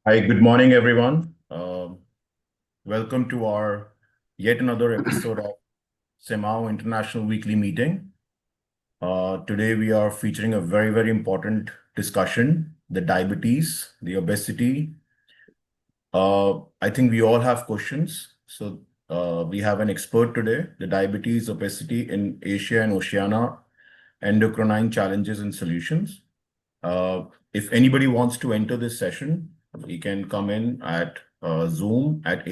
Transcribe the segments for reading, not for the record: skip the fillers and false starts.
Hi, good morning, everyone. Welcome to our yet another episode of CMAAO International Weekly Meeting. Today, we are featuring a very important discussion, the diabetes, the obesity. I think we all have questions. So we have an expert today, the diabetes, obesity in Asia and Oceania, endocrine challenges and solutions. If anybody wants to enter this session, you can come in at Zoom at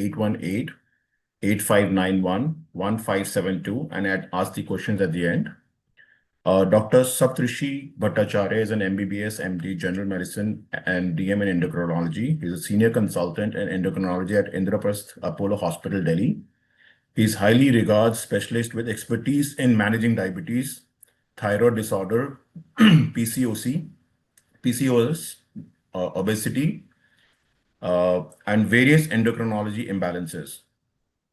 818-8591-1572 and ask the questions at the end. Dr. Saptarshi Bhattacharya is an MBBS, MD, General Medicine, and DM in Endocrinology. He's a senior consultant in endocrinology at Indraprasth Apollo Hospital, Delhi. He's highly regarded specialist with expertise in managing diabetes, thyroid disorder, PCOC, PCOS, obesity, and various endocrinology imbalances.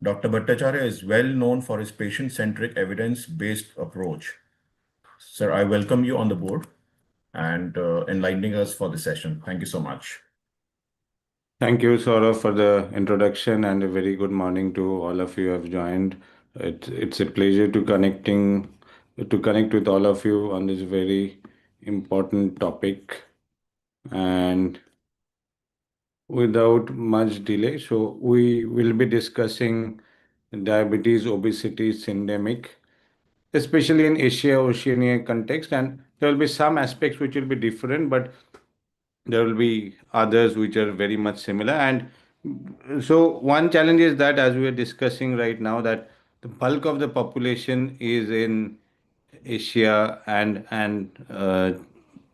Dr. Bhattacharya is well known for his patient-centric, evidence-based approach. Sir, I welcome you on the board and enlightening us for the session. Thank you so much. Thank you, Saurav, for the introduction, and a very good morning to all of you who have joined. It's a pleasure to connect with all of you on this very important topic. And without much delay, so we will be discussing diabetes, obesity, syndemic, especially in Asia Oceania context, and there will be some aspects which will be different, but there will be others which are very much similar. And so one challenge is that, as we are discussing right now, that the bulk of the population is in Asia and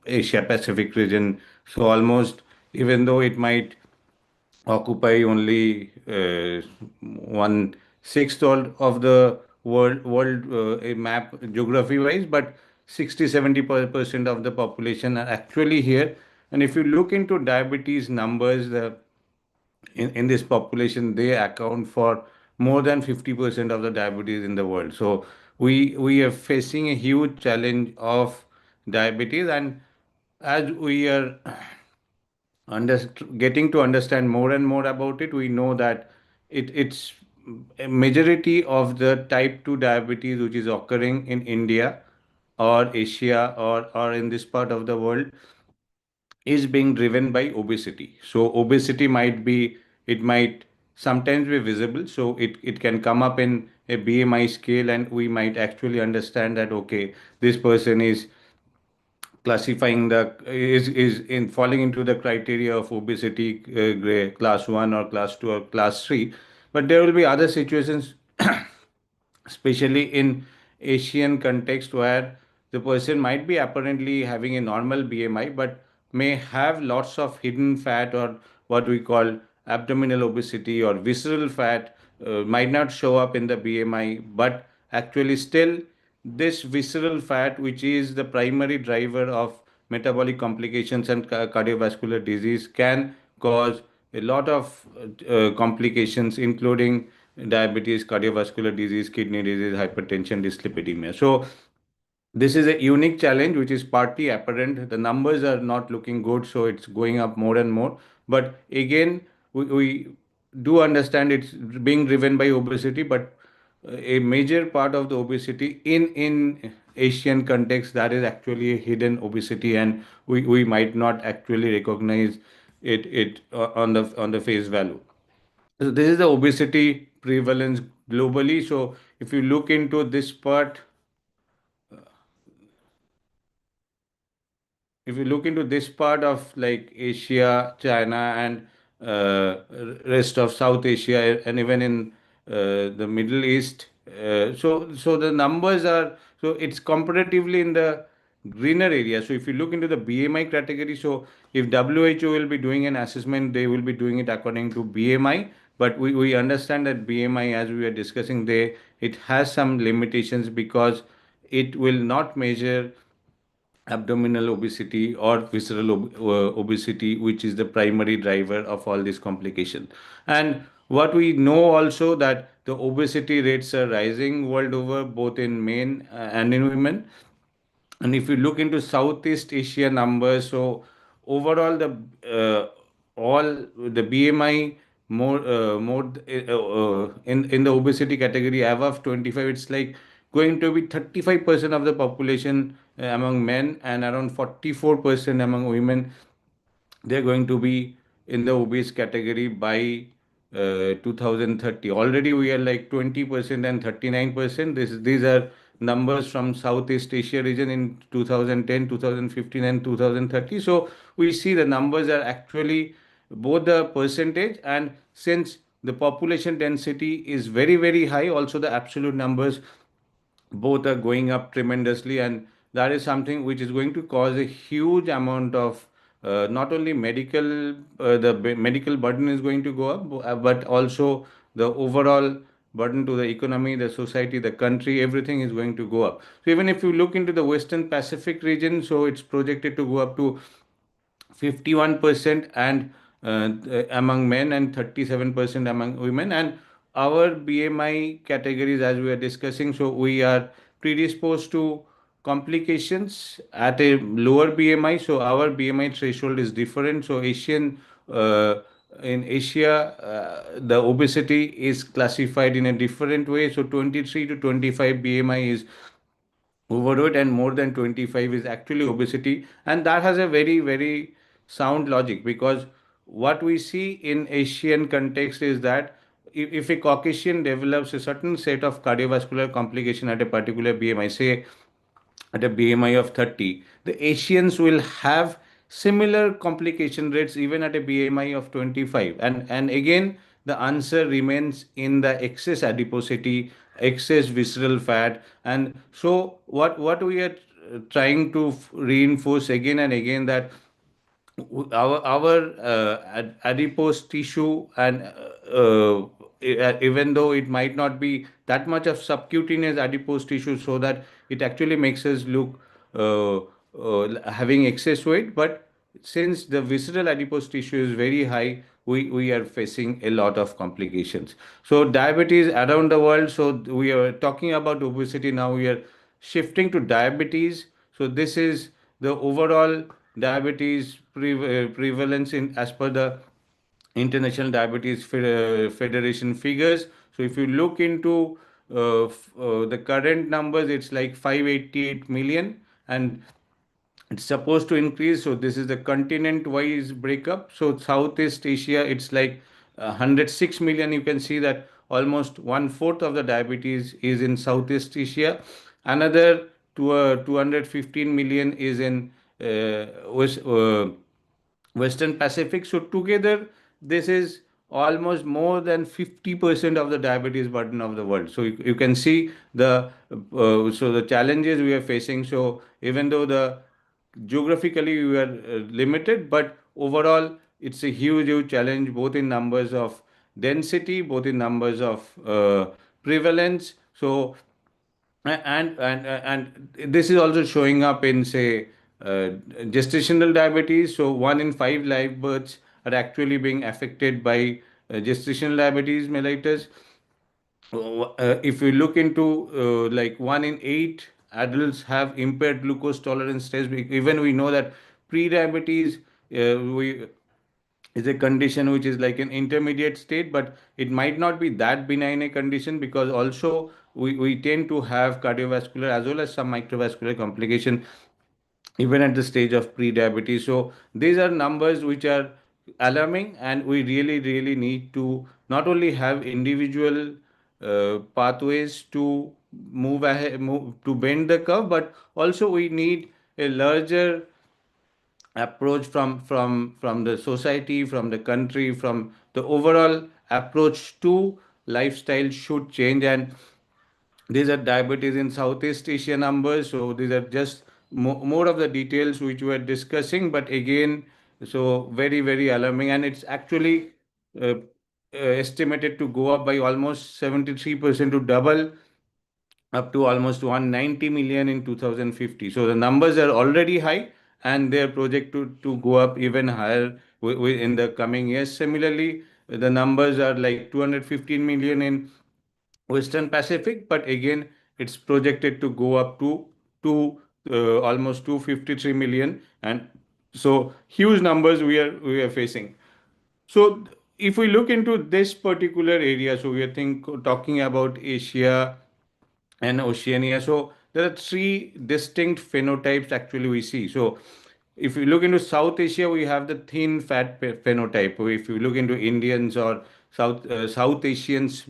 Asia Pacific region. So almost, even though it might occupy only one sixth of the world map geography wise, but 60-70% of the population are actually here. And if you look into diabetes numbers, in this population, they account for more than 50% of the diabetes in the world. So we are facing a huge challenge of diabetes, and as we are under, getting to understand more and more about it, we know that it's a majority of the type 2 diabetes which is occurring in India or Asia or in this part of the world is being driven by obesity. So obesity it might sometimes be visible. So it can come up in a BMI scale, and we might actually understand that, okay, this person is classifying the is in falling into the criteria of obesity, class 1 or class 2 or class 3. But there will be other situations, especially in Asian context, where the person might be apparently having a normal BMI but may have lots of hidden fat, or what we call abdominal obesity or visceral fat, might not show up in the BMI, but actually still this visceral fat, which is the primary driver of metabolic complications and cardiovascular disease, can cause a lot of complications, including diabetes, cardiovascular disease, kidney disease, hypertension, dyslipidemia. So this is a unique challenge which is partly apparent. The numbers are not looking good, so it's going up more and more. But again, we do understand it's being driven by obesity, but a major part of the obesity in Asian context, that is actually a hidden obesity, and we might not actually recognize it on the face value. So this is the obesity prevalence globally. So if you look into this part, if you look into this part of like Asia, China, and rest of South Asia, and even in the Middle East, so the numbers are, so it's comparatively in the greener area. So if you look into the BMI category, so if WHO will be doing an assessment, they will be doing it according to BMI. But we understand that BMI, as we are discussing, it has some limitations because it will not measure abdominal obesity or visceral obesity, which is the primary driver of all these complications. And what we know also, that the obesity rates are rising world over, both in men and in women. And if you look into Southeast Asia numbers, so overall the all the BMI more in the obesity category above 25, it's like going to be 35% of the population among men and around 44% among women. They're going to be in the obese category by 2030. Already we are like 20% and 39%. These are numbers from Southeast Asia region in 2010, 2015, and 2030. So we see the numbers are actually both the percentage, and since the population density is very, very high, also the absolute numbers both are going up tremendously, and that is something which is going to cause a huge amount of not only medical burden is going to go up, but also the overall burden to the economy, the society, the country, everything is going to go up. So even if you look into the Western Pacific region, so it's projected to go up to 51% and among men and 37% among women. And our BMI categories, as we are discussing, so we are predisposed to complications at a lower BMI. So our BMI threshold is different. So uh, in Asia, the obesity is classified in a different way. So 23 to 25 BMI is overweight, and more than 25 is actually obesity. And that has a very, very sound logic, because what we see in Asian context is that if a Caucasian develops a certain set of cardiovascular complication at a particular BMI, say at a BMI of 30, the Asians will have similar complication rates even at a BMI of 25. And again, the answer remains in the excess adiposity, excess visceral fat. And so what we are trying to reinforce again and again, that our adipose tissue, and even though it might not be that much of subcutaneous adipose tissue, so that it actually makes us look having excess weight, but since the visceral adipose tissue is very high, we are facing a lot of complications. So diabetes around the world, so we are talking about obesity, now we are shifting to diabetes. So this is the overall diabetes prevalence in as per the International Diabetes Federation figures. So if you look into the current numbers, it's like 588 million, and it's supposed to increase. So this is the continent wise breakup. So Southeast Asia, it's like 106 million. You can see that almost one fourth of the diabetes is in Southeast Asia. Another 215 million is in Western Pacific. So together, this is almost more than 50% of the diabetes burden of the world. So you can see the challenges we are facing. So even though the geographically we are limited, but overall it's a huge, huge challenge, both in numbers of density, both in numbers of prevalence. So and this is also showing up in, say, gestational diabetes. So one in five live births are actually being affected by gestational diabetes mellitus. If we look into like one in eight adults have impaired glucose tolerance test. Even we know that pre-diabetes we is a condition which is like an intermediate state, but it might not be that benign a condition, because also we tend to have cardiovascular as well as some microvascular complication even at the stage of pre-diabetes. So these are numbers which are alarming, and we really, really need to not only have individual pathways to move ahead, to bend the curve, but also we need a larger approach from the society, from the country, from the overall approach to lifestyle should change. And these are diabetes in Southeast Asia numbers. So these are just more of the details which we are discussing. But again, so very, very alarming. And it's actually estimated to go up by almost 73%, to double up to almost 190 million in 2050. So the numbers are already high, and they're projected to go up even higher in the coming years. Similarly, the numbers are like 215 million in Western Pacific, but again, it's projected to go up to almost 253 million, and so huge numbers we are facing. So if we look into this particular area, so we are talking about Asia and Oceania. So there are three distinct phenotypes actually we see. So if you look into South Asia, we have the thin fat phenotype. If you look into Indians or South Asians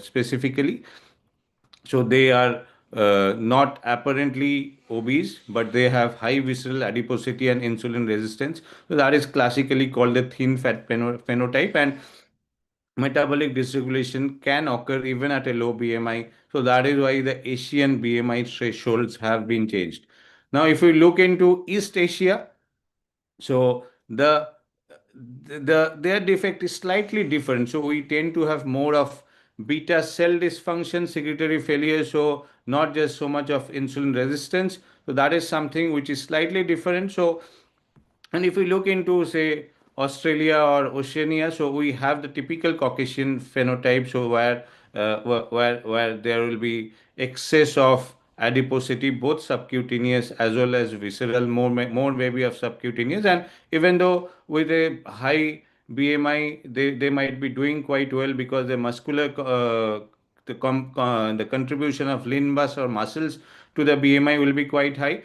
specifically, so they are not apparently obese, but they have high visceral adiposity and insulin resistance. So that is classically called the thin fat phenotype, and metabolic dysregulation can occur even at a low BMI. So that is why the Asian BMI thresholds have been changed. Now, if we look into East Asia, so their defect is slightly different. So we tend to have more of beta cell dysfunction, secretory failure, so not just so much of insulin resistance. So that is something which is slightly different. So, and if we look into, say, Australia or Oceania, so we have the typical Caucasian phenotype, so where there will be excess of adiposity, both subcutaneous as well as visceral, more maybe of subcutaneous. And even though with a high BMI, they might be doing quite well because the muscular the contribution of lean mass or muscles to the BMI will be quite high,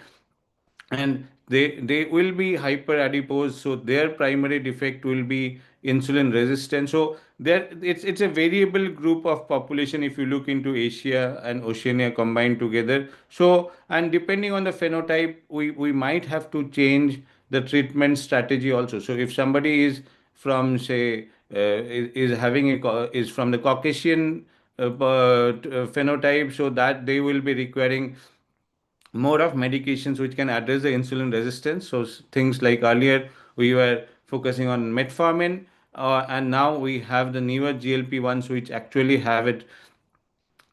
and they will be hyper adipose, so their primary defect will be insulin resistance. So there it's a variable group of population if you look into Asia and Oceania combined together. So, and depending on the phenotype, we might have to change the treatment strategy also. So if somebody is from, say, is having is from the Caucasian phenotype, so that they will be requiring more of medications which can address the insulin resistance. So things like earlier we were focusing on metformin, and now we have the newer GLP-1s which actually have it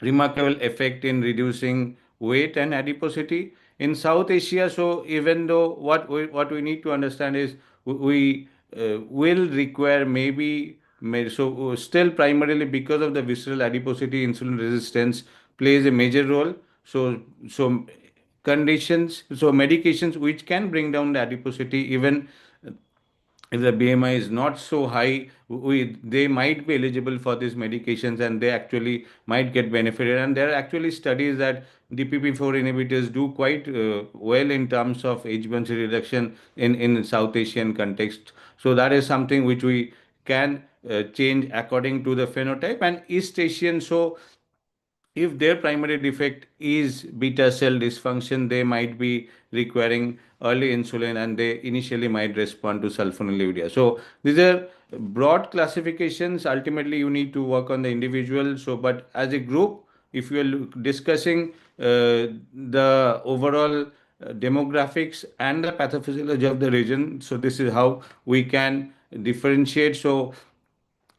remarkable effect in reducing weight and adiposity in South Asia. So even though what we need to understand is we will require maybe still primarily because of the visceral adiposity, insulin resistance plays a major role. So conditions, so medications which can bring down the adiposity, even if the BMI is not so high, they might be eligible for these medications and they actually might get benefited. And there are actually studies that DPP-4 inhibitors do quite well in terms of HbA1c reduction in South Asian context. So that is something which we can change according to the phenotype. And East Asian, so if their primary defect is beta cell dysfunction, they might be requiring early insulin and they initially might respond to sulfonylurea. So these are broad classifications. Ultimately, you need to work on the individual. So, but as a group, if you are discussing the overall demographics and the pathophysiology of the region, so this is how we can differentiate. So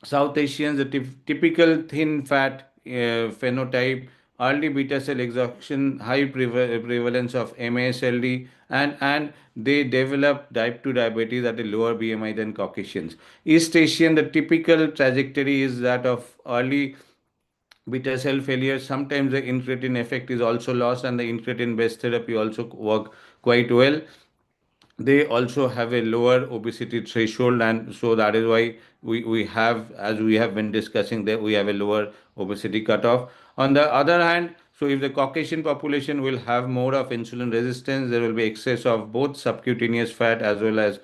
South Asians, the typical thin fat phenotype, early beta cell exhaustion, high prevalence of MASLD, and they develop type 2 diabetes at a lower BMI than Caucasians. East Asian, the typical trajectory is that of early beta cell failure. Sometimes the incretin effect is also lost, and the incretin based therapy also work quite well. They also have a lower obesity threshold, and so that is why we have, as we have been discussing, that we have a lower obesity cutoff. On the other hand, so if the Caucasian population will have more of insulin resistance, there will be excess of both subcutaneous fat as well as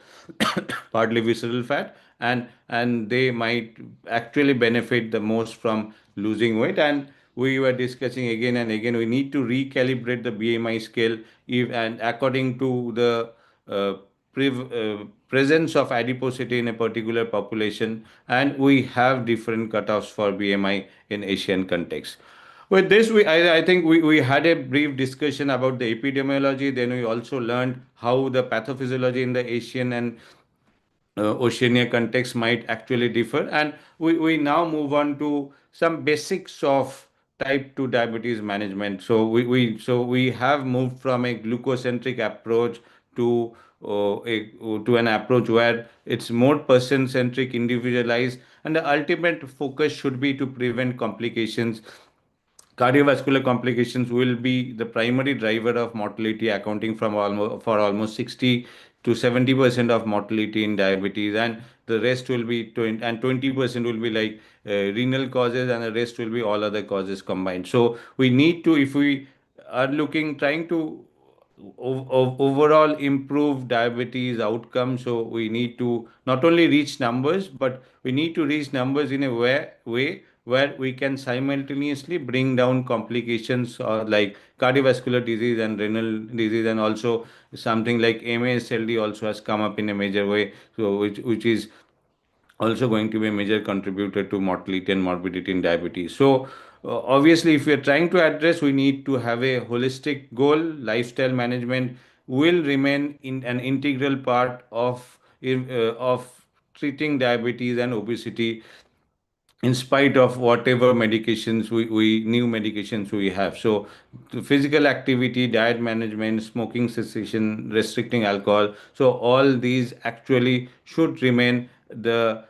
partly visceral fat, and they might actually benefit the most from losing weight. And we were discussing again and again, we need to recalibrate the BMI scale if, and according to the uh, presence of adiposity in a particular population, and we have different cutoffs for BMI in Asian context. With this, I think we had a brief discussion about the epidemiology. Then we also learned how the pathophysiology in the Asian and Oceania context might actually differ. And we now move on to some basics of type 2 diabetes management. So we have moved from a glucocentric approach to to an approach where it's more person centric, individualized, and the ultimate focus should be to prevent complications. Cardiovascular complications will be the primary driver of mortality, accounting from almost for almost 60 to 70% of mortality in diabetes, and the rest will be 20, and 20% will be like renal causes, and the rest will be all other causes combined. So we need to, if we are looking, trying to overall improve diabetes outcome, so we need to not only reach numbers, but we need to reach numbers in a way where we can simultaneously bring down complications like cardiovascular disease and renal disease, and also something like MASLD also has come up in a major way, so which is also going to be a major contributor to mortality and morbidity in diabetes. So, obviously, if we are trying to address, we need to have a holistic goal. Lifestyle management will remain in an integral part of treating diabetes and obesity, in spite of whatever medications we new medications we have. So the physical activity, diet management, smoking cessation, restricting alcohol, so all these actually should remain the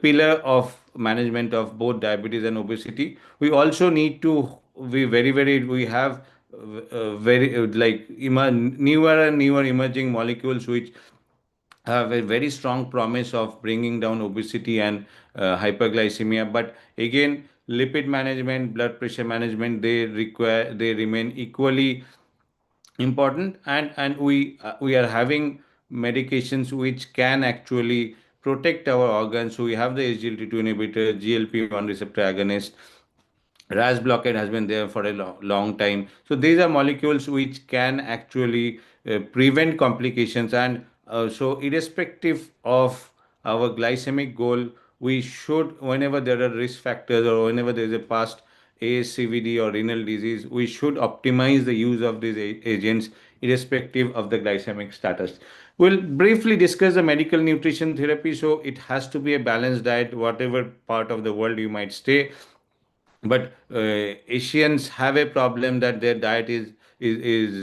pillar of management of both diabetes and obesity. We also need to be very, we have very like newer and newer emerging molecules which have a very strong promise of bringing down obesity and hyperglycemia. But again, lipid management, blood pressure management, they remain equally important, and we are having medications which can actually protect our organs. So we have the SGLT2 inhibitor, GLP-1 receptor agonist, RAS blockade has been there for a long time. So these are molecules which can actually prevent complications. And so irrespective of our glycemic goal, we should, whenever there are risk factors or whenever there is a past ASCVD or renal disease, we should optimize the use of these agents irrespective of the glycemic status. We'll briefly discuss the medical nutrition therapy. So it has to be a balanced diet, whatever part of the world you might stay. But Asians have a problem that their diet is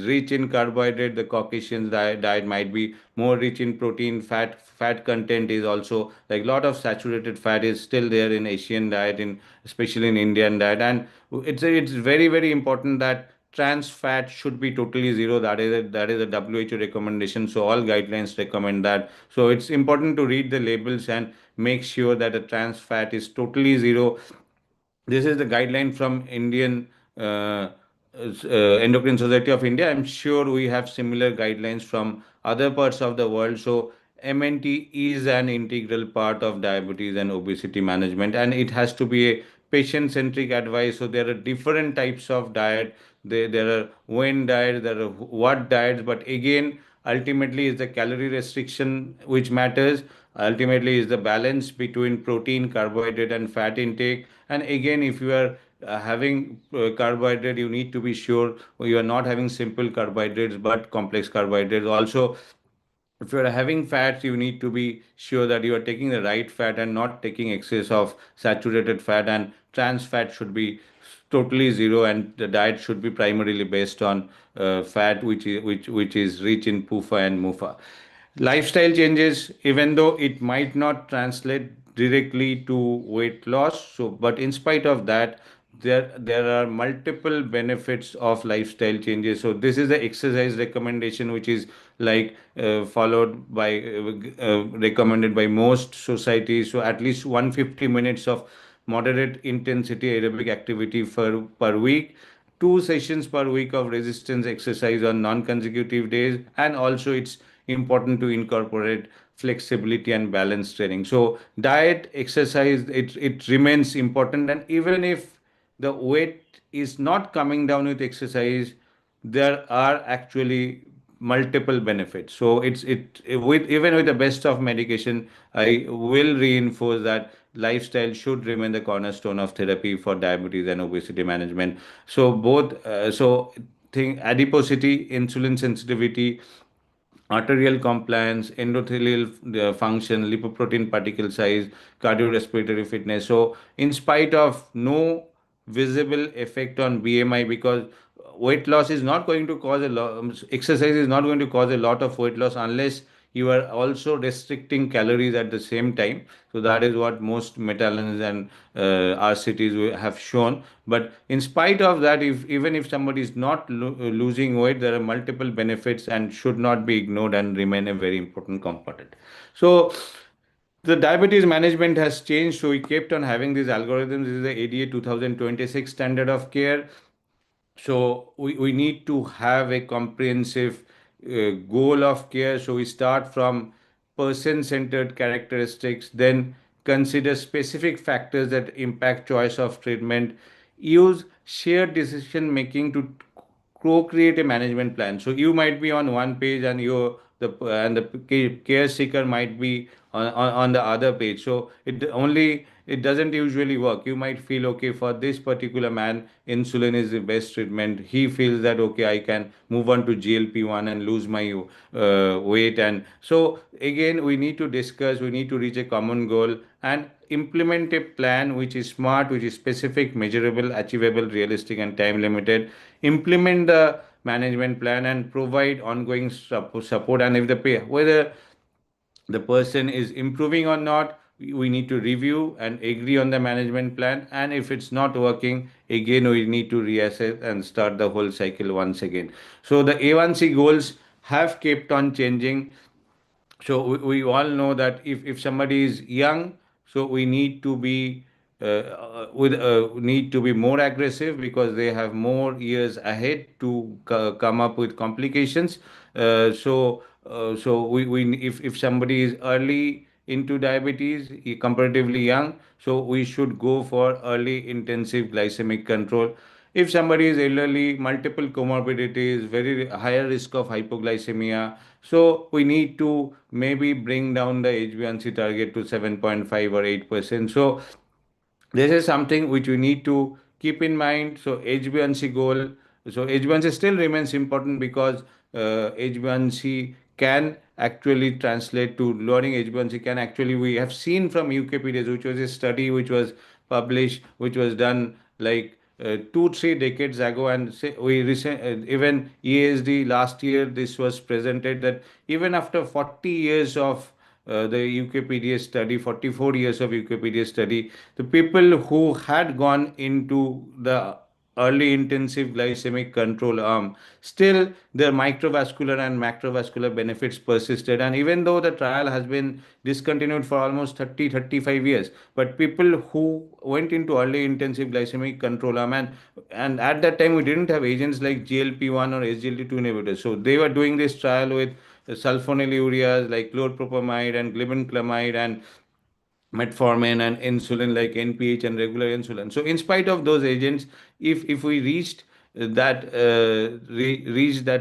rich in carbohydrate. The Caucasians diet might be more rich in protein. Fat content is also like, lot of saturated fat is still there in Asian diet, in especially in Indian diet. And it's very important that trans fat should be totally zero. That is a WHO recommendation. So all guidelines recommend that. So it's important to read the labels and make sure that the trans fat is totally zero. This is the guideline from Indian Endocrine Society of India. I'm sure we have similar guidelines from other parts of the world. So MNT is an integral part of diabetes and obesity management, and it has to be a patient-centric advice. So there are different types of diet. There are when diets, there are what diets, but again, ultimately is the calorie restriction which matters. Ultimately is the balance between protein, carbohydrate, and fat intake. And again, if you are having carbohydrate, you need to be sure you are not having simple carbohydrates but complex carbohydrates. Also, if you are having fats, you need to be sure that you are taking the right fat and not taking excess of saturated fat, and trans fat should be totally zero, and the diet should be primarily based on fat which is rich in PUFA and MUFA. Lifestyle changes, even though it might not translate directly to weight loss, so but in spite of that, there are multiple benefits of lifestyle changes. So this is the exercise recommendation which is like followed by recommended by most societies. So at least 150 minutes of moderate intensity aerobic activity per week, 2 sessions per week of resistance exercise on non-consecutive days, and also it's important to incorporate flexibility and balance training. So diet, exercise, it remains important, and even if the weight is not coming down with exercise, there are actually multiple benefits. So it with even with the best of medication, I will reinforce that lifestyle should remain the cornerstone of therapy for diabetes and obesity management. So both think adiposity, insulin sensitivity, arterial compliance, endothelial function, lipoprotein particle size, cardiorespiratory fitness. So, in spite of no visible effect on BMI, because weight loss is not going to cause exercise is not going to cause a lot of weight loss unless you are also restricting calories at the same time. So that is what most meta-analyses and RCTs have shown. But in spite of that, if even if somebody is not losing weight, there are multiple benefits and should not be ignored and remain a very important component. So the diabetes management has changed. So we kept on having these algorithms. This is the ADA 2026 standard of care. So we need to have a comprehensive goal of care. So we start from person-centered characteristics, then consider specific factors that impact choice of treatment, use shared decision making to co-create a management plan. So you might be on one page and the care seeker might be on the other page. So it doesn't usually work. You might feel, okay, for this particular man, insulin is the best treatment. He feels that, okay, I can move on to GLP-1 and lose my weight. And so again, we need to discuss, we need to reach a common goal and implement a plan which is smart, which is specific, measurable, achievable, realistic, and time limited. Implement the management plan and provide ongoing support. And if whether the person is improving or not, we need to review and agree on the management plan. And if it's not working, again we need to reassess and start the whole cycle once again. So the A1C goals have kept on changing. So we all know that if somebody is young, so we need to be with need to be more aggressive because they have more years ahead to come up with complications. So we if somebody is early into diabetes, comparatively young, so we should go for early intensive glycemic control. If somebody is elderly, multiple comorbidities, very higher risk of hypoglycemia, so we need to maybe bring down the HbA1c target to 7.5 or 8%. So this is something which we need to keep in mind. So HbA1c goal. So HbA1c still remains important because HbA1c can actually translate to lowering HbA1c can actually, we have seen from UKPDS, which was a study which was published, which was done like 2-3 decades ago, and say we recent even EASD last year this was presented that even after 40 years of the UKPDS study, 44 years of UKPDS study, the people who had gone into the early intensive glycemic control arm, still their microvascular and macrovascular benefits persisted. And even though the trial has been discontinued for almost 30-35 years, but people who went into early intensive glycemic control arm, and at that time we didn't have agents like GLP-1 or SGLT2 inhibitors. So they were doing this trial with sulfonylureas like chlorpropamide and glibenclamide and metformin and insulin like NPH and regular insulin. So in spite of those agents, if we reached that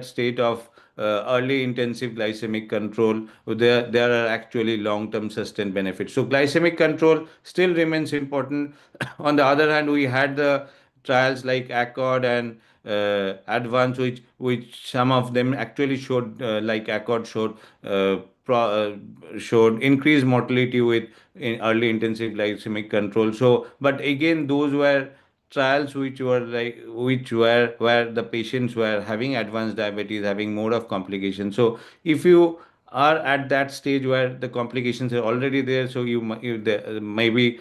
state of early intensive glycemic control, there are actually long-term sustained benefits. So glycemic control still remains important. On the other hand, we had the trials like Accord and Advance, which some of them actually showed, like Accord showed increased mortality with in early intensive glycemic control. So, but again, those were trials which were where the patients were having advanced diabetes, having more of complications. So, if you are at that stage where the complications are already there, so maybe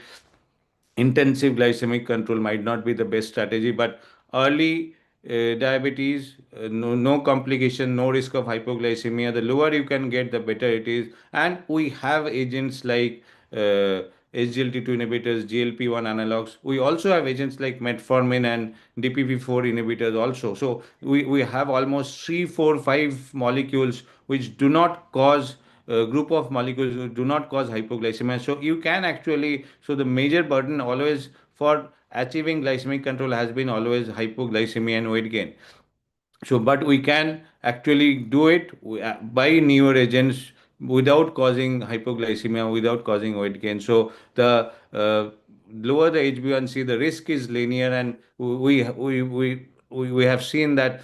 intensive glycemic control might not be the best strategy. But early diabetes, no complication, no risk of hypoglycemia, the lower you can get, the better it is. And we have agents like SGLT2 inhibitors, GLP-1 analogs. We also have agents like metformin and DPP-4 inhibitors also. So we have almost 3, 4, 5 molecules which do not cause group of molecules do not cause hypoglycemia. So you can actually, so the major burden always for achieving glycemic control has been always hypoglycemia and weight gain. So, but we can actually do it by newer agents without causing hypoglycemia, without causing weight gain. So the lower the HbA1c, the risk is linear, and we have seen that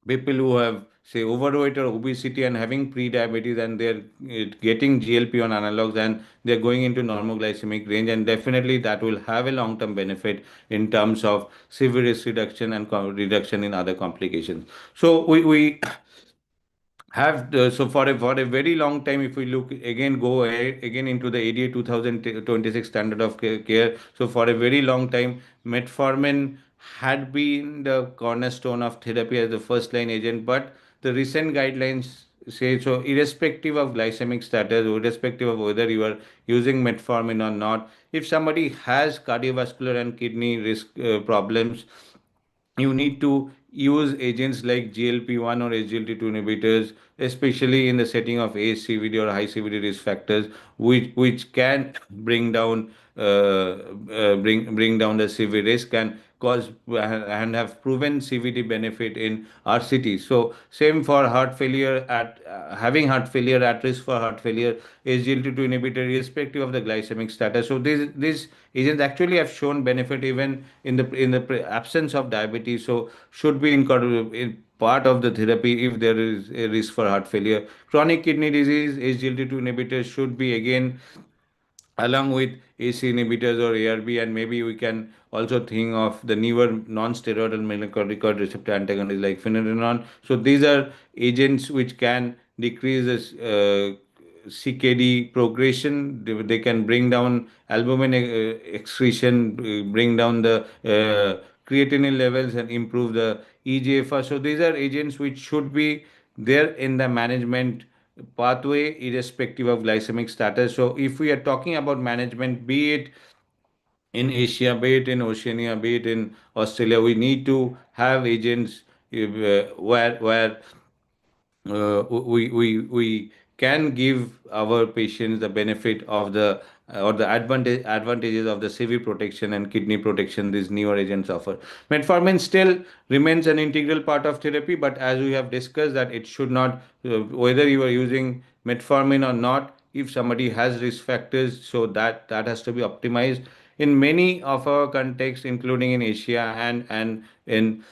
people who have say overweight or obesity and having pre-diabetes and they're getting GLP-1 analogs and they're going into normoglycemic range, and definitely that will have a long-term benefit in terms of severe risk reduction and reduction in other complications. So we have so for a very long time, if we look again, go ahead again into the ADA 2026 standard of care. So for a very long time, metformin had been the cornerstone of therapy as the first line agent, but the recent guidelines say, so irrespective of glycemic status, irrespective of whether you are using metformin or not, if somebody has cardiovascular and kidney risk problems, you need to use agents like GLP-1 or SGLT2 inhibitors, especially in the setting of ASCVD or high CVD risk factors, which can bring down the CV risk and cause and have proven CVD benefit in our cities. So same for heart failure, at having heart failure, at risk for heart failure, SGLT2 inhibitor, irrespective of the glycemic status. So these agents actually have shown benefit even in the absence of diabetes. So should be in part of the therapy if there is a risk for heart failure. Chronic kidney disease, SGLT2 inhibitors should be again along with AC inhibitors or ARB, and maybe we can also think of the newer non-steroidal melanocorticoid receptor antagonists like finerenone. So these are agents which can decrease this CKD progression. They can bring down albumin excretion, bring down the creatinine levels, and improve the eGFR. So these are agents which should be there in the management pathway irrespective of glycemic status. So if we are talking about management, be it in Asia, be it in Oceania, be it in Australia, we need to have agents where we can give our patients the benefit of the or the advantages of the CV protection and kidney protection these newer agents offer. Metformin still remains an integral part of therapy, but as we have discussed that it should not, whether you are using metformin or not, if somebody has risk factors, so that has to be optimized in many of our contexts, including in Asia and in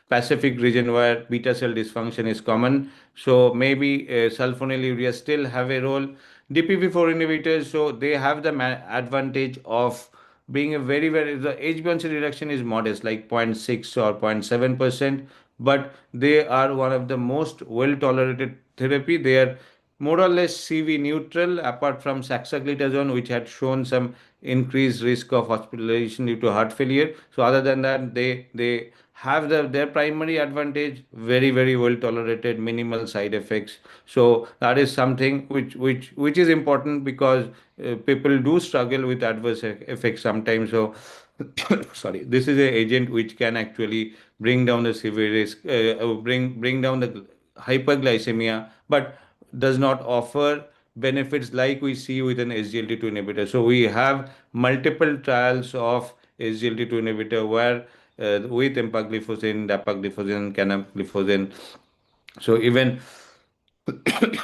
Pacific region where beta cell dysfunction is common. So maybe sulfonylurea still have a role. DPP-4 inhibitors, so they have the advantage of being a very, the HbA1c reduction is modest, like 0.6 or 0.7%, but they are one of the most well tolerated therapy. They are more or less CV neutral, apart from saxaglitazone, which had shown some increased risk of hospitalization due to heart failure. So other than that, they have their primary advantage, very well tolerated, minimal side effects. So that is something which is important because people do struggle with adverse effects sometimes. So sorry, this is a agent which can actually bring down the severe risk, bring down the hyperglycemia, but does not offer benefits like we see with an SGLT2 inhibitor. So we have multiple trials of SGLT2 inhibitor where with empagliflozin, dapagliflozin, canagliflozin. So even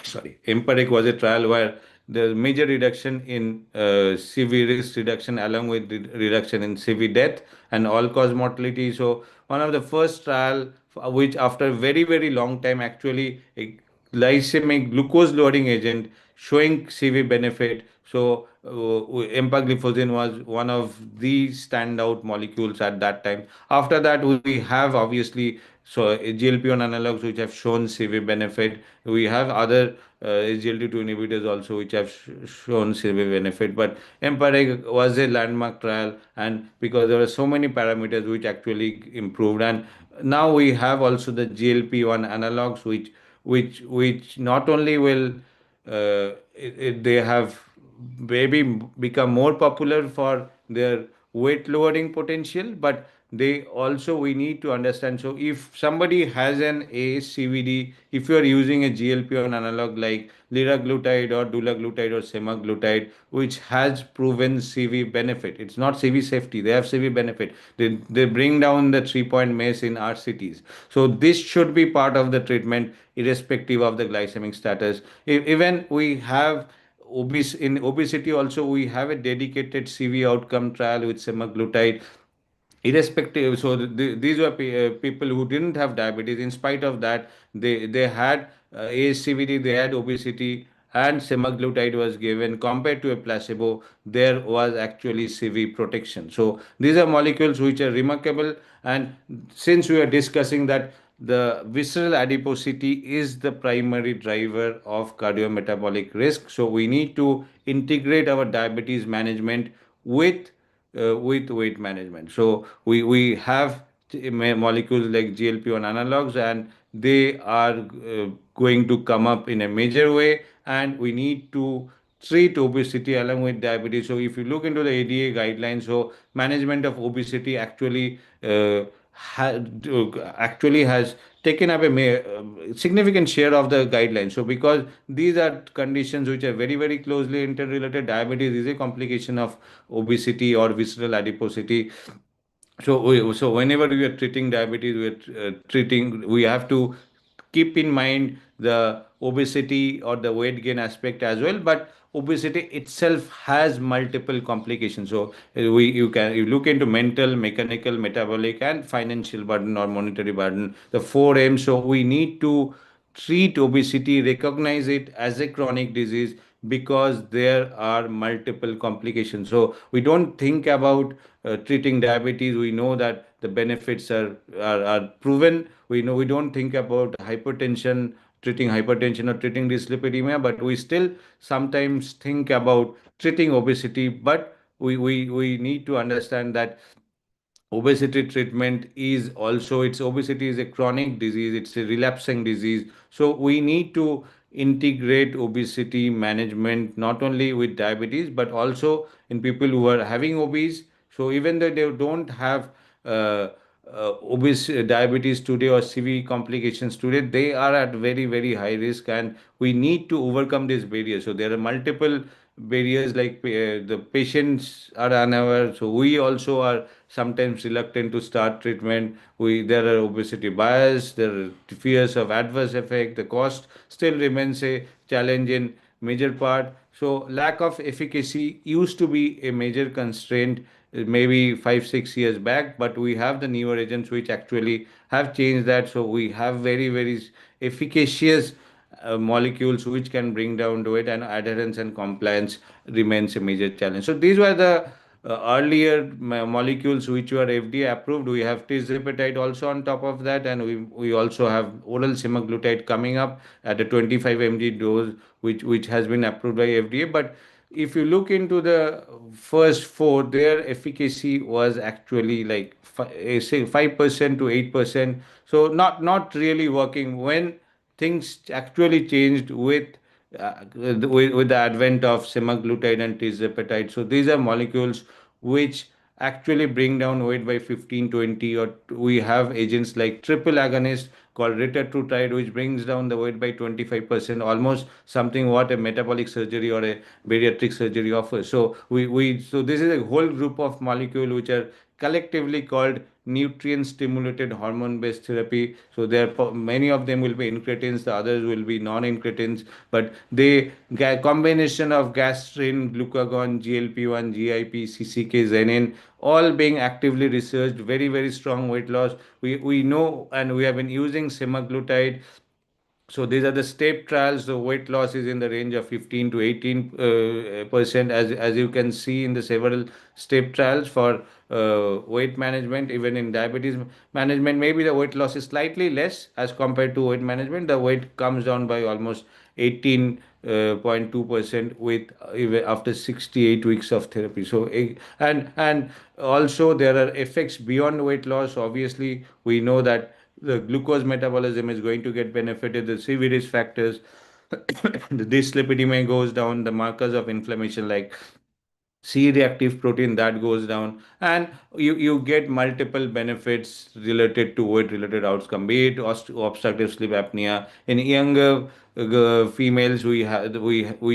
sorry, Empiric was a trial where the major reduction in CV risk reduction along with the reduction in CV death and all-cause mortality. So one of the first trial which after very long time actually a glycemic glucose lowering agent showing CV benefit. So empagliflozin was one of the standout molecules at that time. After that, we have obviously so GLP-1 analogs which have shown CV benefit. We have other SGLT2 inhibitors also which have shown CV benefit. But Empiric was a landmark trial, and because there were so many parameters which actually improved, and now we have also the GLP-1 analogs which not only will they have maybe become more popular for their weight lowering potential, but they also we need to understand. So if somebody has an ASCVD, if you are using a GLP-1 analog like liraglutide or dulaglutide or semaglutide, which has proven CV benefit, it's not CV safety, they have CV benefit. They bring down the 3-point MACE in our cities. So this should be part of the treatment irrespective of the glycemic status. Even we have in obesity also we have a dedicated CV outcome trial with semaglutide irrespective. So these were people who didn't have diabetes. In spite of that, they had ASCVD, they had obesity, and semaglutide was given. Compared to a placebo, there was actually CV protection. So these are molecules which are remarkable. And since we are discussing that the visceral adiposity is the primary driver of cardiometabolic risk. So we need to integrate our diabetes management with with weight management. So we have molecules like GLP-1 analogs, and they are going to come up in a major way, and we need to treat obesity along with diabetes. So if you look into the ADA guidelines, so management of obesity ha- actually has taken up a significant share of the guidelines. So because these are conditions which are very, very closely interrelated, diabetes is a complication of obesity or visceral adiposity. So whenever we are treating diabetes, we have to keep in mind the obesity or the weight gain aspect as well. But obesity itself has multiple complications. So you look into mental, mechanical, metabolic, and financial burden or monetary burden, the four M's. So we need to treat obesity, recognize it as a chronic disease, because there are multiple complications. So we don't think about treating diabetes. We know that the benefits are proven. We don't think about hypertension, treating hypertension or treating dyslipidemia, but we still sometimes think about treating obesity. But we need to understand that obesity treatment is also, it's obesity is a chronic disease, it's a relapsing disease. So we need to integrate obesity management not only with diabetes but also in people who are having obese. So even though they don't have obese diabetes today or severe complications today, they are at very, very high risk, and we need to overcome these barriers. So there are multiple barriers, like the patients are unaware. So we also are sometimes reluctant to start treatment. There are obesity bias, there are fears of adverse effect, the cost still remains a challenge in major part. So lack of efficacy used to be a major constraint maybe 5 6 years back, but we have the newer agents which actually have changed that. So we have very, very efficacious molecules which can bring down weight, and adherence and compliance remains a major challenge. So these were the earlier molecules which were FDA approved. We have tirzepatide also on top of that, and we also have oral semaglutide coming up at a 25 mg dose, which has been approved by FDA. But if you look into the first four, their efficacy was actually like say 5% to 8%. So not really working. When things actually changed with the advent of semaglutide and tirzepatide. So these are molecules which actually bring down weight by 15 20. Or we have agents like triple agonist called retatrutide, which brings down the weight by 25%, almost something what a metabolic surgery or a bariatric surgery offers. So this is a whole group of molecules which are collectively called nutrient stimulated hormone based therapy. So there many of them will be incretins, the others will be non-incretins, but they combination of gastrin, glucagon, GLP-1, GIP, CCK, zenin, all being actively researched, very, very strong weight loss. We know, and we have been using semaglutide. So these are the step trials. The weight loss is in the range of 15 to 18%, as you can see in the several step trials for weight management. Even in diabetes management, maybe the weight loss is slightly less as compared to weight management. The weight comes down by almost 18.2% with even after 68 weeks of therapy. So and also there are effects beyond weight loss. Obviously, we know that the glucose metabolism is going to get benefited, the CV risk factors, the dyslipidemia goes down, the markers of inflammation like C-reactive protein that goes down, and you get multiple benefits related to weight related outcome, be it obstructive sleep apnea. In younger females, we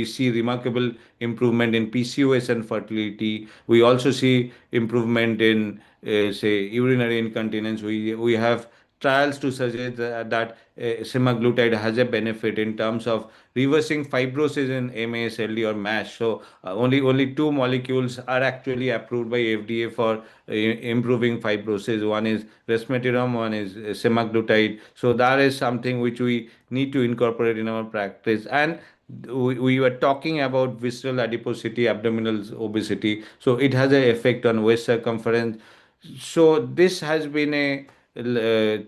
see remarkable improvement in PCOS and fertility. We also see improvement in say urinary incontinence. We have trials to suggest that semaglutide has a benefit in terms of reversing fibrosis in MASLD or MASH. So only two molecules are actually approved by FDA for improving fibrosis. One is resmetirom, one is semaglutide. So that is something which we need to incorporate in our practice. And we were talking about visceral adiposity, abdominal obesity. So it has an effect on waist circumference. So this has been the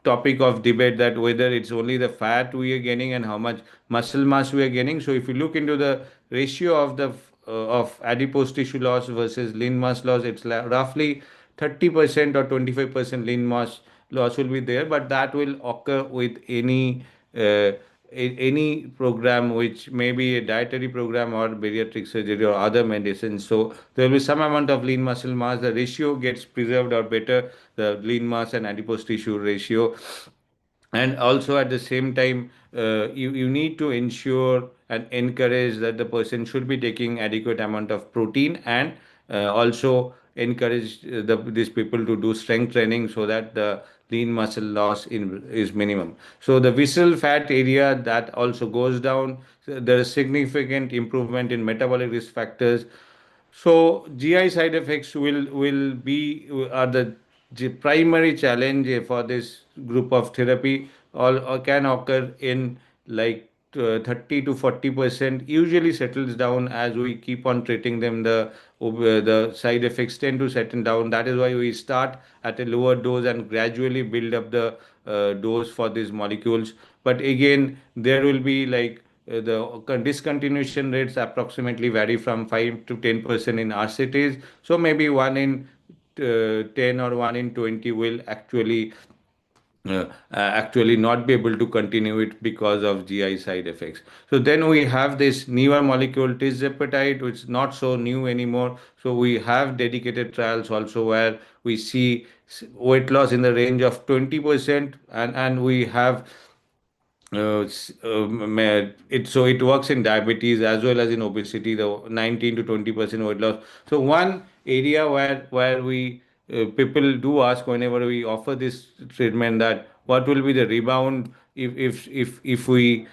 topic of debate that whether it's only the fat we are gaining and how much muscle mass we are gaining. So if you look into the ratio of the of adipose tissue loss versus lean mass loss, it's roughly 30% or 25% lean mass loss will be there, but that will occur with uh, any program, which may be a dietary program or bariatric surgery or other medicines. So there will be some amount of lean muscle mass. The ratio gets preserved or better, the lean mass and adipose tissue ratio. And also at the same time, you need to ensure and encourage that the person should be taking adequate amount of protein, and also encourage these people to do strength training so that the lean muscle loss is minimum. So the visceral fat area that also goes down. So there is significant improvement in metabolic risk factors. So GI side effects will be are the primary challenge for this group of therapy. All can occur in like 30 to 40%. Usually settles down as we keep on treating them. The side effects tend to settle down. That is why we start at a lower dose and gradually build up the dose for these molecules. But again, there will be like the discontinuation rates approximately vary from 5 to 10% in RCTs. So maybe 1 in 10 or 1 in 20 will actually not be able to continue it because of GI side effects. So then we have this newer molecule tirzepatide, which is not so new anymore. So we have dedicated trials also where we see weight loss in the range of 20%, and we have it works in diabetes as well as in obesity, the 19 to 20% weight loss. So one area where we people do ask whenever we offer this treatment, that what will be the rebound if we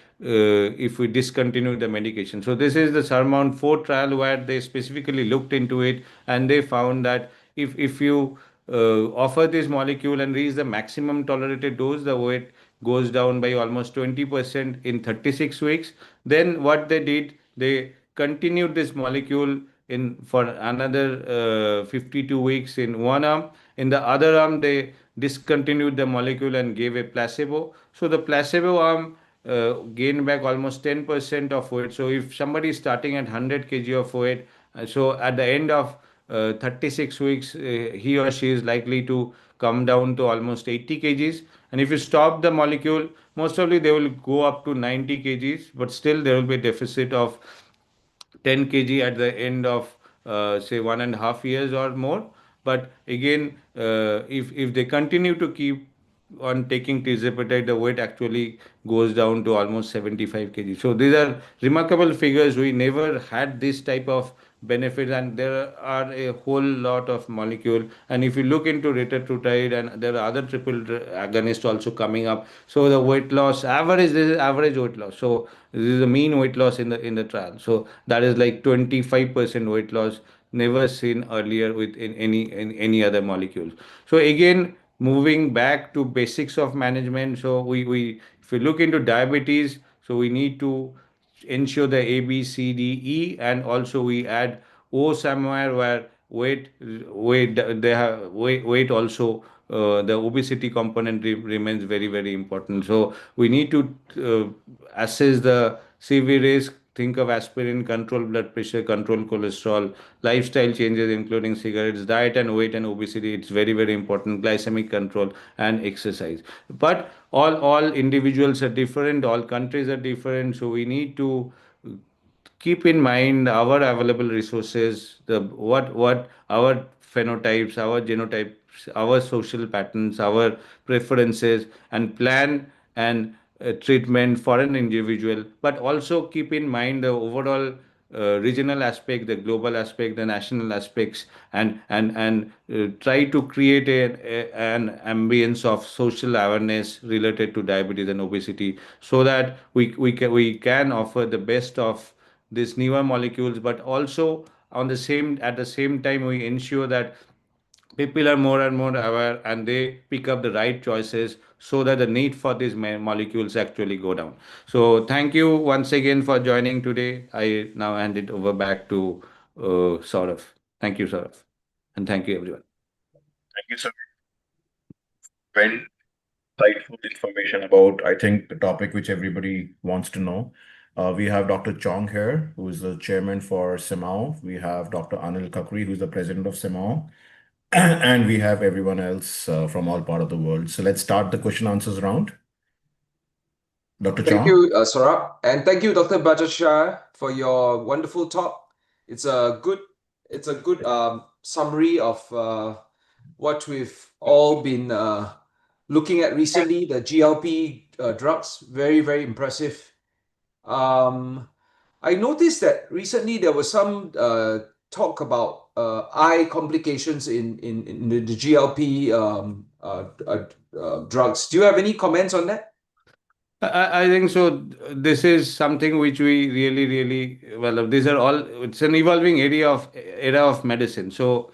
discontinue the medication. So this is the Surmount 4 trial where they specifically looked into it, and they found that if you offer this molecule and reach the maximum tolerated dose, the weight goes down by almost 20% in 36 weeks. Then what they did, they continued this molecule in for another 52 weeks in one arm. In the other arm, they discontinued the molecule and gave a placebo. So the placebo arm gained back almost 10% of weight. So if somebody is starting at 100 kg of weight, so at the end of 36 weeks, he or she is likely to come down to almost 80 kgs. And if you stop the molecule, most probably they will go up to 90 kgs, but still there will be a deficit of 10 kg at the end of say 1.5 years or more. But again, if they continue to keep on taking tirzepatide, the weight actually goes down to almost 75 kg. So these are remarkable figures. We never had this type of benefits, and there are a whole lot of molecule. And if you look into retatrutide, and there are other triple agonists also coming up. So the weight loss average, this is average weight loss. So this is the mean weight loss in the trial. So that is like 25% weight loss, never seen earlier with in any other molecules. So again, moving back to basics of management. So we if we look into diabetes, so we need to ensure the A, B, C, D, E, and also we add O somewhere where they have weight also, the obesity component remains very very important. So we need to assess the CV risk. Think of aspirin, control blood pressure, control cholesterol, lifestyle changes including cigarettes, diet and weight and obesity. It's very very important. Glycemic control and exercise. But all individuals are different. All countries are different. So we need to keep in mind our available resources, the what our phenotypes, our genotypes, our social patterns, our preferences, and plan and treatment for an individual. But also keep in mind the overall regional aspect, the global aspect, the national aspects, and try to create an ambience of social awareness related to diabetes and obesity, so that we can offer the best of these newer molecules. But also at the same time, we ensure that people are more and more aware and they pick up the right choices, so that the need for these molecules actually go down. So thank you once again for joining today. I now hand it over back to Saurav. Thank you, Saurav, and thank you everyone. Thank you, sir. very insightful information about, I think, the topic which everybody wants to know. We have Dr. Chong here, who is the chairman for CMAAO. We have Dr. Anil Kakri, who's the president of CMAAO. And we have everyone else from all part of the world. So let's start the question answers round. Dr. Thank Chong? you, Saurabh, and thank you, Dr. Bhattacharya, for your wonderful talk. It's a good summary of what we've all been looking at recently. The GLP drugs, very, very impressive. I noticed that recently there was some talk about eye complications in the GLP drugs. Do you have any comments on that? I think so. This is something which we really well. These are all. It's an evolving era of medicine. So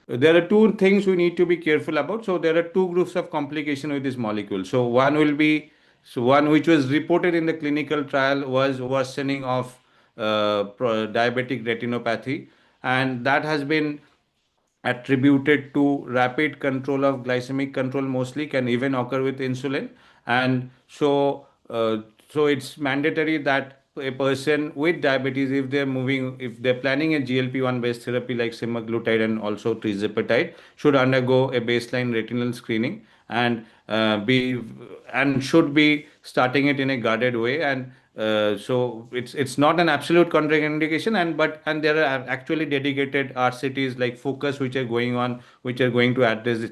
there are two things we need to be careful about. So there are two groups of complication with this molecule. So one will be one which was reported in the clinical trial was worsening of diabetic retinopathy, and that has been attributed to rapid control of glycemic control, mostly can even occur with insulin. And so it's mandatory that a person with diabetes, if they're planning a GLP-1 based therapy like semaglutide and also tirzepatide, should undergo a baseline retinal screening and should be starting it in a guarded way. And so it's not an absolute contraindication, and there are actually dedicated RCTs like Focus which are going on, which are going to address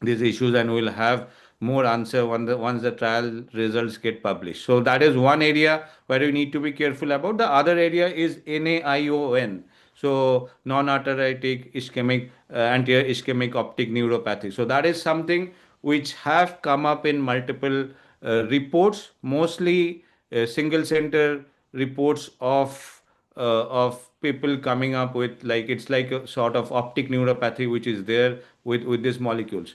these issues, and we'll have more answer once the trial results get published. So that is one area where you need to be careful about. The other area is NAION. So non-arteritic ischemic anti-ischemic optic neuropathy. So that is something which have come up in multiple reports, mostly single center reports of people coming up with, like, it's like a sort of optic neuropathy which is there with these molecules.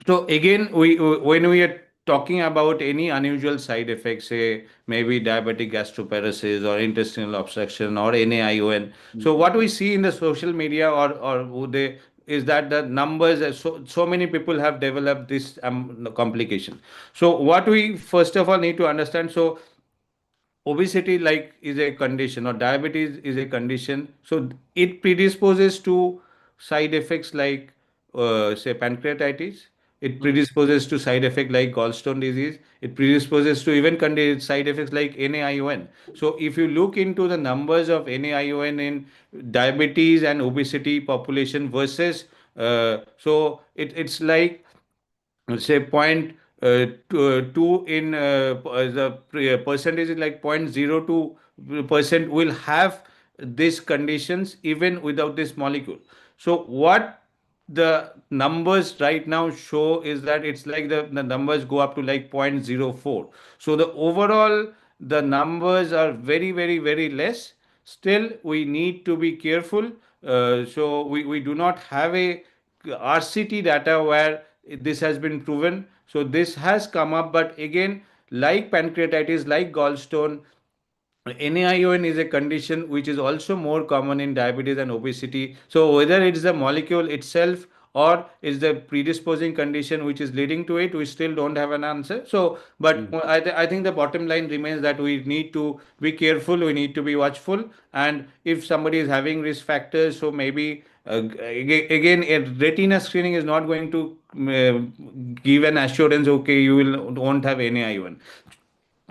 So again, when we are talking about any unusual side effects, say maybe diabetic gastroparesis or intestinal obstruction or NAION. So what we see in the social media or they is that the numbers so many people have developed this complication. So what we first of all need to understand, so obesity like is a condition, or diabetes is a condition, so it predisposes to side effects like say pancreatitis. It predisposes to side effect like gallstone disease. It predisposes to even side effects like NAION. So if you look into the numbers of NAION in diabetes and obesity population versus it's like, say, point two in percentage is like 0.02% will have these conditions even without this molecule. So what the numbers right now show is that it's like the numbers go up to like 0.04. So the overall the numbers are very less. Still we need to be careful. So we do not have a RCT data where this has been proven. So this has come up, but again, like pancreatitis, like gallstone, NAION is a condition which is also more common in diabetes and obesity. So whether it's the molecule itself or is the predisposing condition which is leading to it, we still don't have an answer. So, but I think the bottom line remains that we need to be careful, we need to be watchful, and if somebody is having risk factors, so maybe again, a retina screening is not going to give an assurance, okay, you won't have NAION.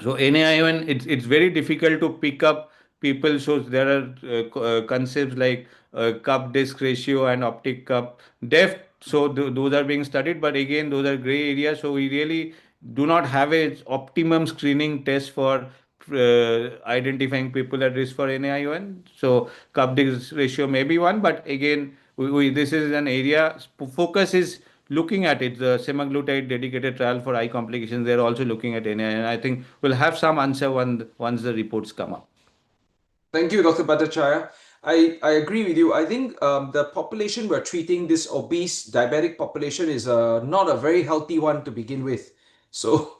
So NAION, it's very difficult to pick up people. So there are concepts like cup disc ratio and optic cup depth. So those are being studied, but again, those are gray areas. So we really do not have a optimum screening test for identifying people at risk for NAION. So cup disc ratio may be one, but again, this is an area focus is looking at it. The semaglutide dedicated trial for eye complications, they're also looking at NAI, and I think we'll have some answer once the reports come up. Thank you, Dr. Bhattacharya. I agree with you. I think the population we're treating, this obese diabetic population, is not a very healthy one to begin with. So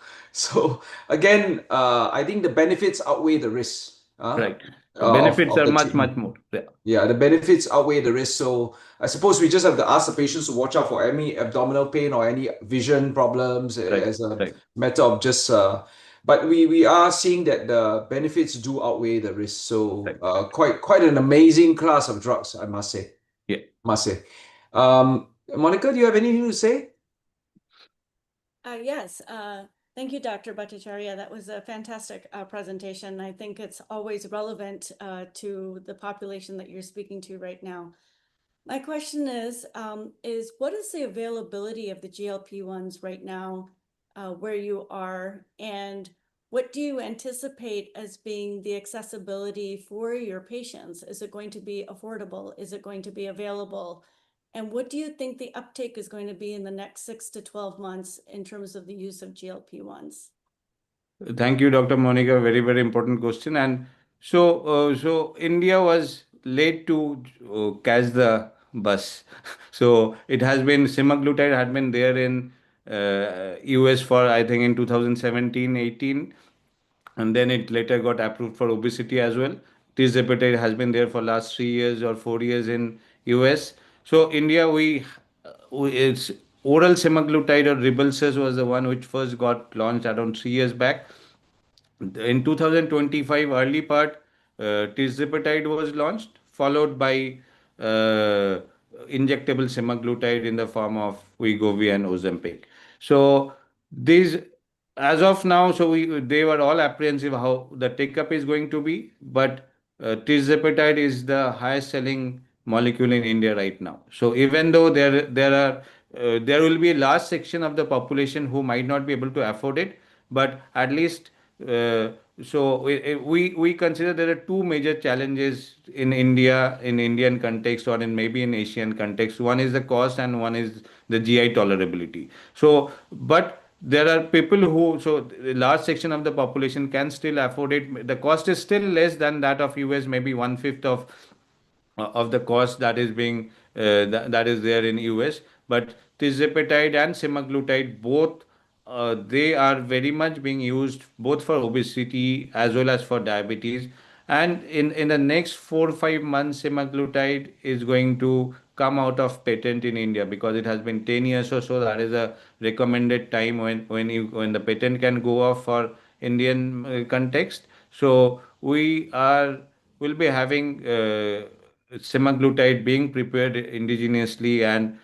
again, I think the benefits outweigh the risks. Right. Benefits are the much treatment. more. Yeah. Yeah, the benefits outweigh the risk. So I suppose we just have to ask the patients to watch out for any abdominal pain or any vision problems Right. as a Right. matter of just. But we are seeing that the benefits do outweigh the risk. So Right. quite an amazing class of drugs, I must say. Yeah. Must say. Monica, do you have anything to say? Yes, thank you, Dr. Bhattacharya. That was a fantastic presentation. I think it's always relevant to the population that you're speaking to right now. My question is what is the availability of the GLP-1s right now where you are, and what do you anticipate as being the accessibility for your patients? Is it going to be affordable? Is it going to be available? And what do you think the uptake is going to be in the next 6 to 12 months in terms of the use of GLP-1s? Thank you, Dr. Monica. Very, very important question. And so India was late to catch the bus. So it has been semaglutide had been there in US for I think in 2017, 18, and then it later got approved for obesity as well. Tirzepatide has been there for last 3 years or 4 years in US. So India, it's oral semaglutide or Ribelsus was the one which first got launched around 3 years back. In 2025 early part, tirzepatide was launched, followed by uh, injectable semaglutide in the form of Wegovy and Ozempic. So these, as of now, they were all apprehensive how the take up is going to be, but tirzepatide is the highest selling molecule in India right now. So even though there will be a large section of the population who might not be able to afford it, but at least uh, we consider there are two major challenges in India, in Indian context or in maybe in Asian context. One is the cost and one is the GI tolerability. So, but there are people who, so a large section of the population can still afford it. The cost is still less than that of US, maybe one fifth of the cost that is being that is there in US. But tirzepatide and semaglutide both they are very much being used both for obesity as well as for diabetes. And in the next 4 or 5 months, semaglutide is going to come out of patent in India because it has been 10 years or so. That is a recommended time when the patent can go off for Indian context. So will be having semaglutide being prepared indigenously, and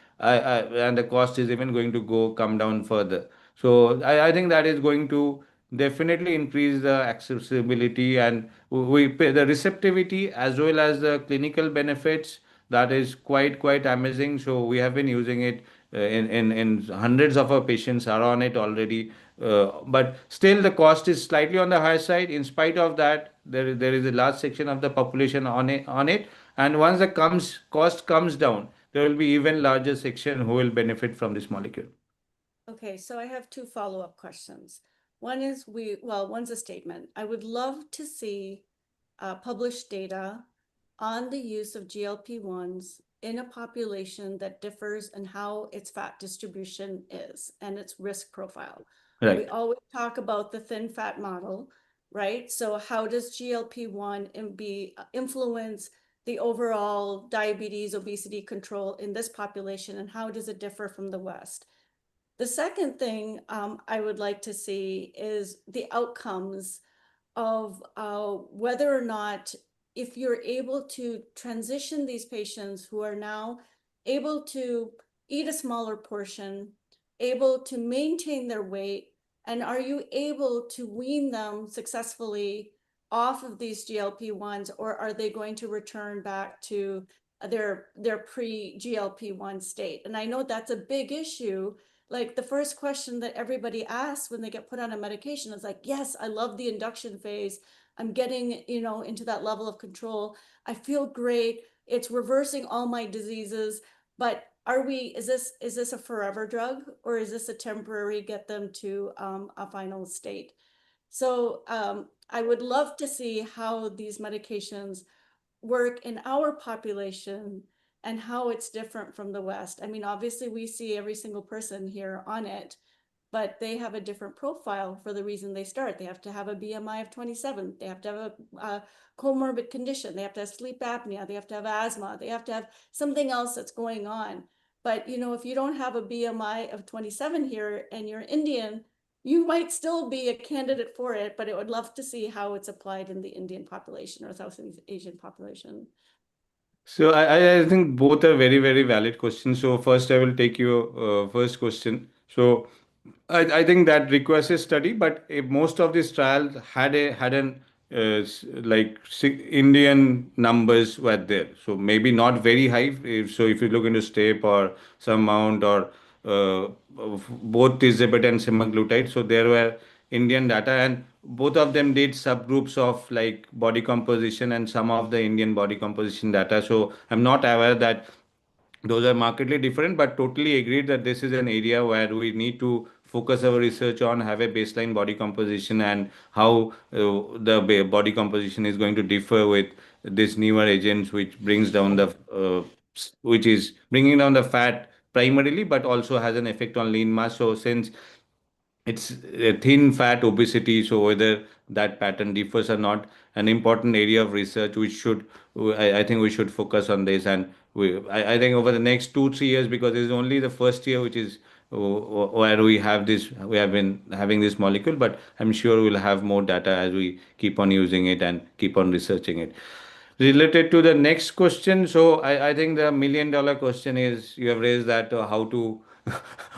the cost is even going to come down further. So I think that is going to definitely increase the accessibility and the receptivity as well as the clinical benefits. That is quite amazing. So we have been using it in hundreds of our patients are on it already. But still the cost is slightly on the higher side. In spite of that, there is a large section of the population on it. And once the cost comes down, there will be even larger section who will benefit from this molecule. Okay, so I have two follow-up questions. One is one's a statement. I would love to see published data on the use of GLP-1s in a population that differs in how its fat distribution is and its risk profile. Right. We always talk about the thin fat model, right? So how does GLP-1 influence the overall diabetes, obesity control in this population, and how does it differ from the West? The second thing I would like to see is the outcomes of whether or not, if you're able to transition these patients who are now able to eat a smaller portion, able to maintain their weight, and are you able to wean them successfully off of these GLP-1s, or are they going to return back to their pre-GLP-1 state? And I know that's a big issue. Like the first question that everybody asks when they get put on a medication is like, yes, I love the induction phase. I'm getting, into that level of control. I feel great. It's reversing all my diseases. But is this a forever drug, or is this a temporary get them to a final state? So I would love to see how these medications work in our population and how it's different from the West. I mean, obviously we see every single person here on it, but they have a different profile for the reason they start. They have to have a BMI of 27. They have to have a comorbid condition. They have to have sleep apnea. They have to have asthma. They have to have something else that's going on. But, if you don't have a BMI of 27 here and you're Indian, you might still be a candidate for it, but I would love to see how it's applied in the Indian population or Southeast Asian population. So I think both are very, very valid questions. So first I will take your first question. So I think that requires a study, but if most of these trials had an Indian numbers were there. So maybe not very high. If you look into STEP or some amount or of both tirzepatide and semaglutide, so there were Indian data, and both of them did subgroups of like body composition and some of the Indian body composition data. So I'm not aware that those are markedly different, but totally agreed that this is an area where we need to focus our research on, have a baseline body composition, and how the body composition is going to differ with these newer agents, which brings down which is bringing down the fat primarily, but also has an effect on lean mass. So since it's a thin fat obesity, so whether that pattern differs or not, an important area of research which I think we should focus on this. And I think over the next 2 3 years, because it's only the first year which is where we have been having this molecule, but I'm sure we'll have more data as we keep on using it and keep on researching it. Related to the next question, so I think the $1 million question is you have raised that how to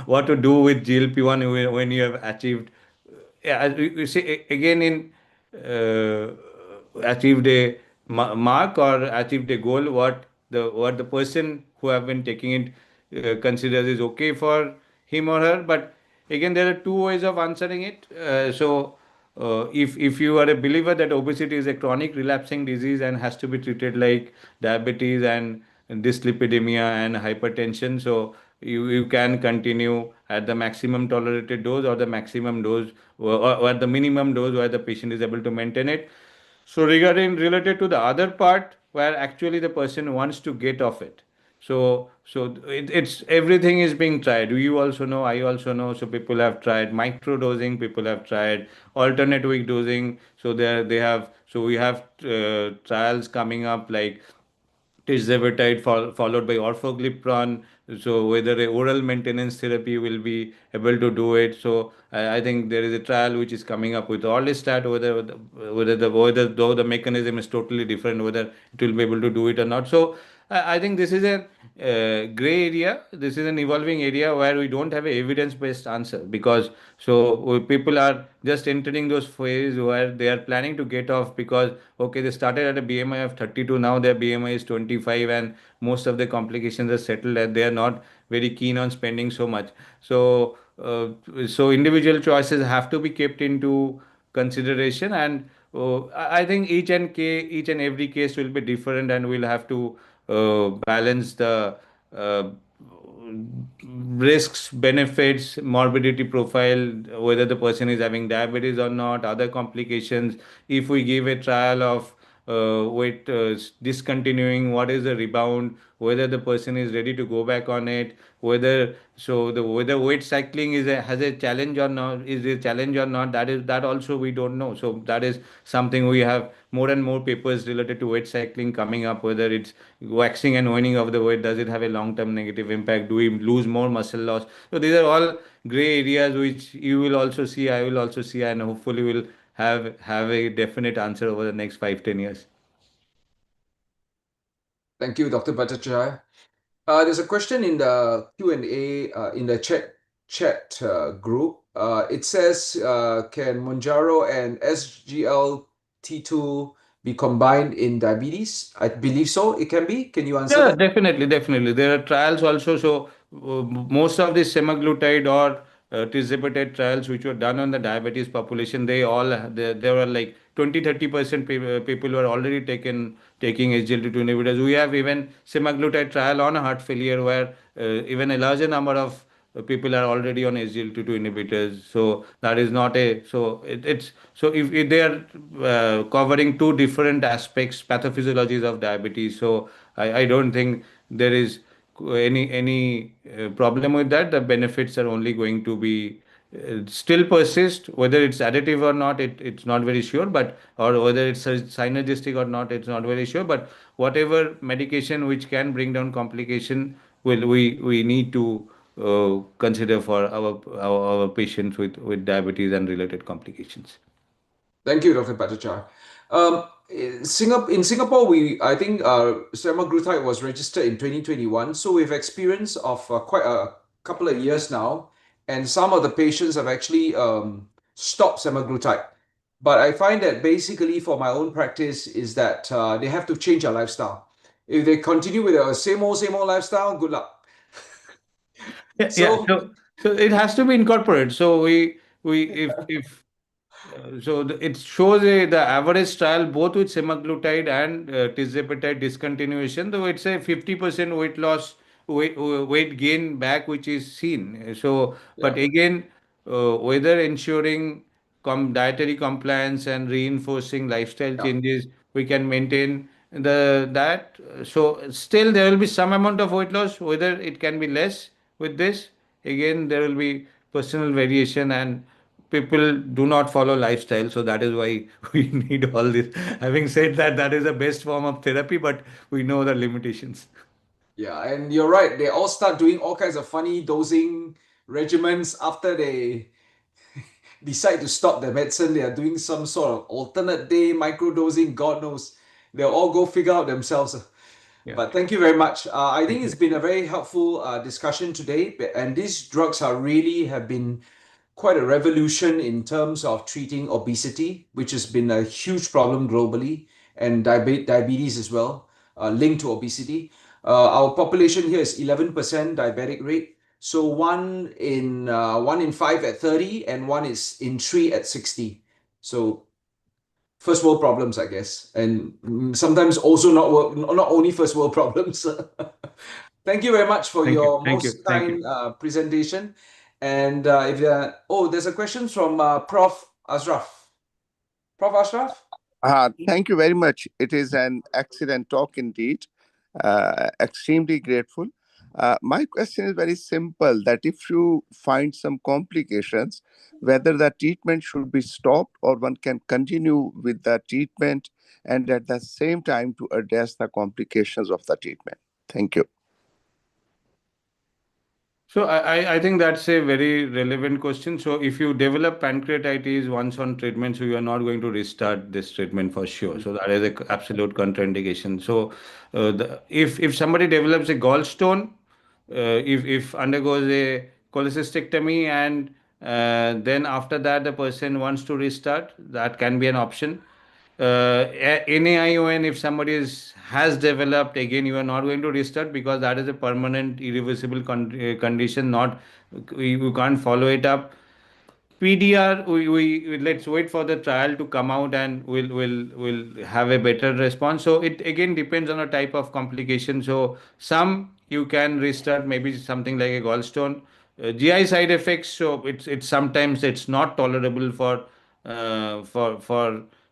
what to do with GLP-1 when you have achieved, yeah, as you see again in achieved a mark or achieved a goal, what the person who have been taking it considers is okay for him or her. But again, there are two ways of answering it. If you are a believer that obesity is a chronic relapsing disease and has to be treated like diabetes and dyslipidemia and hypertension, so you can continue at the maximum tolerated dose or the maximum dose or at the minimum dose where the patient is able to maintain it. So regarding related to the other part where actually the person wants to get off it. It's everything is being tried. You also know, I also know. So people have tried micro dosing, people have tried alternate week dosing. So we have trials coming up like tirzepatide followed by orforglipron. So whether a oral maintenance therapy will be able to do it. So I think there is a trial which is coming up with orlistat, whether though the mechanism is totally different, whether it will be able to do it or not. So I think this is a gray area. This is an evolving area where we don't have a evidence-based answer, because people are just entering those phases where they are planning to get off because okay, they started at a BMI of 32, now their BMI is 25, and most of the complications are settled and they are not very keen on spending so much. So individual choices have to be kept into consideration, and I think each and every case will be different, and we'll have to balance the uh, risks, benefits, morbidity profile, whether the person is having diabetes or not, other complications. If we give a trial of weight discontinuing, what is the rebound, whether the person is ready to go back on it, whether weight cycling has a challenge or not, is a challenge or not, that also we don't know. So that is something we have more and more papers related to weight cycling coming up, whether it's waxing and waning of the weight, does it have a long term negative impact, do we lose more muscle loss? So these are all gray areas which you will also see, I will also see, and hopefully we'll have a definite answer over the next 5 10 years. Thank you, Dr. Bhattacharya. There's a question in the Q&A in the chat group. It says, can Monjaro and SGLT2 be combined in diabetes? I believe so. It can be. Can you answer Yeah, that? definitely. There are trials also. So most of the semaglutide or tirzepatide trials which were done on the diabetes population, there were like 20 30% people were already taking SGLT2 inhibitors. We have even semaglutide trial on heart failure where even a larger number of people are already on SGLT2 inhibitors. So that is not a so it's so if they are covering two different aspects, pathophysiologies of diabetes. So I don't think there is any problem with that. The benefits are only going to be still persist. Whether it's additive or not, it's not very sure, but or whether it's synergistic or not, it's not very sure. But whatever medication which can bring down complication, we need to consider for our patients with diabetes and related complications. Thank you, Dr. Bhattacharya. In Singapore, I think semaglutide was registered in 2021, so we've experience of quite a couple of years now, and some of the patients have actually stopped semaglutide. But I find that basically for my own practice is that they have to change their lifestyle. If they continue with their same old lifestyle, good luck. Yeah. So it has to be incorporated. So we if it shows the average trial both with semaglutide and tirzepatide discontinuation, though it's a 50% weight loss, weight gain back, which is seen. So, but Yeah. again, whether ensuring dietary compliance and reinforcing lifestyle Yeah. changes, we can maintain that. So still there will be some amount of weight loss, whether it can be less with this. Again, there will be personal variation, and people do not follow lifestyle, so that is why we need all this. Having said that, that is the best form of therapy, but we know the limitations. Yeah, and you're right. They all start doing all kinds of funny dosing regimens after they decide to stop the medicine. They are doing some sort of alternate day microdosing. God knows. They'll all go figure out themselves. Yeah. But thank you very much. I think Thank it's you. been a very helpful discussion today. And these drugs are really have been quite a revolution in terms of treating obesity, which has been a huge problem globally, and diabetes as well, linked to obesity. Our population here is 11% diabetic rate. So one in five at 30, and one is in three at 60. So first world problems, I guess, and sometimes also not only first world problems. Thank you very much for Thank you. your Thank you. most Thank you. kind presentation. And if there, there's a question from Prof. Ashraf. Prof. Ashraf? Thank you very much. It is an excellent talk indeed. Extremely grateful. My question is very simple, that if you find some complications, whether the treatment should be stopped or one can continue with the treatment and at the same time to address the complications of the treatment. Thank you. So I think that's a very relevant question. So if you develop pancreatitis once on treatment, so you are not going to restart this treatment for sure. So that is an absolute contraindication. So if somebody develops a gallstone, if undergoes a cholecystectomy, and then after that the person wants to restart, that can be an option. NAION, if somebody has developed, again, you are not going to restart because that is a permanent, irreversible condition. Not you can't follow it up. PDR, we let's wait for the trial to come out, and we'll have a better response. So it again depends on the type of complication. So some you can restart, maybe something like a gallstone. GI side effects. So it's sometimes it's not tolerable for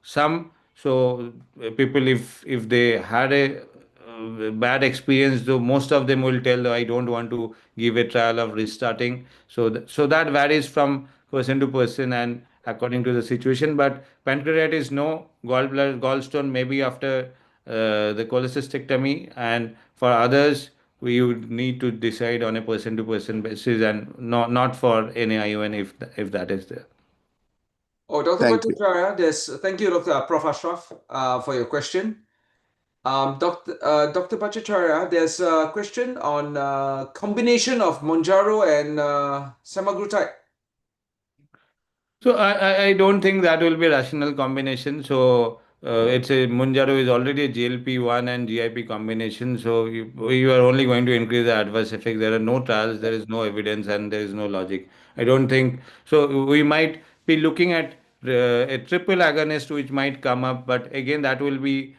some. So people, if they had a bad experience, though most of them will tell, I don't want to give a trial of restarting. So that varies from person to person and according to the situation. But pancreatitis, no. Gallstone, maybe after the cholecystectomy. And for others, we would need to decide on a person to person basis, and not for NAION if that is there. Oh, Dr. Thank you. Bhattacharya, thank you, Dr. Prof. Ashraf, for your question. Dr. Bhattacharya, there's a question on combination of Monjaro and semaglutide. So I don't think that will be a rational combination. So it's a Munjaro is already a GLP-1 and GIP combination. So you are only going to increase the adverse effects. There are no trials, there is no evidence, and there is no logic. I don't think so. We might be looking at a triple agonist which might come up, but again that will be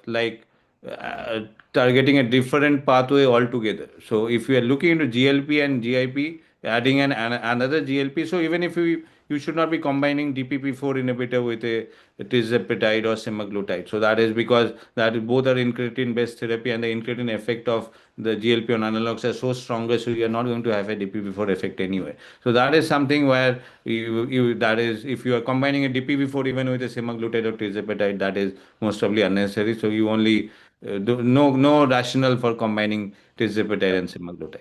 like uh, targeting a different pathway altogether. So if we are looking into GLP and GIP, adding another GLP, so even if you should not be combining DPP4 inhibitor with a tirzepatide or semaglutide. So that is because that both are incretin based therapy, and the incretin effect of the GLP-1 analogs are so stronger, so you are not going to have a DPP-4 effect anyway. So that is something where that is, if you are combining a DPP-4 even with a semaglutide or tirzepatide, that is most probably unnecessary. So you only no rationale for combining tirzepatide and semaglutide.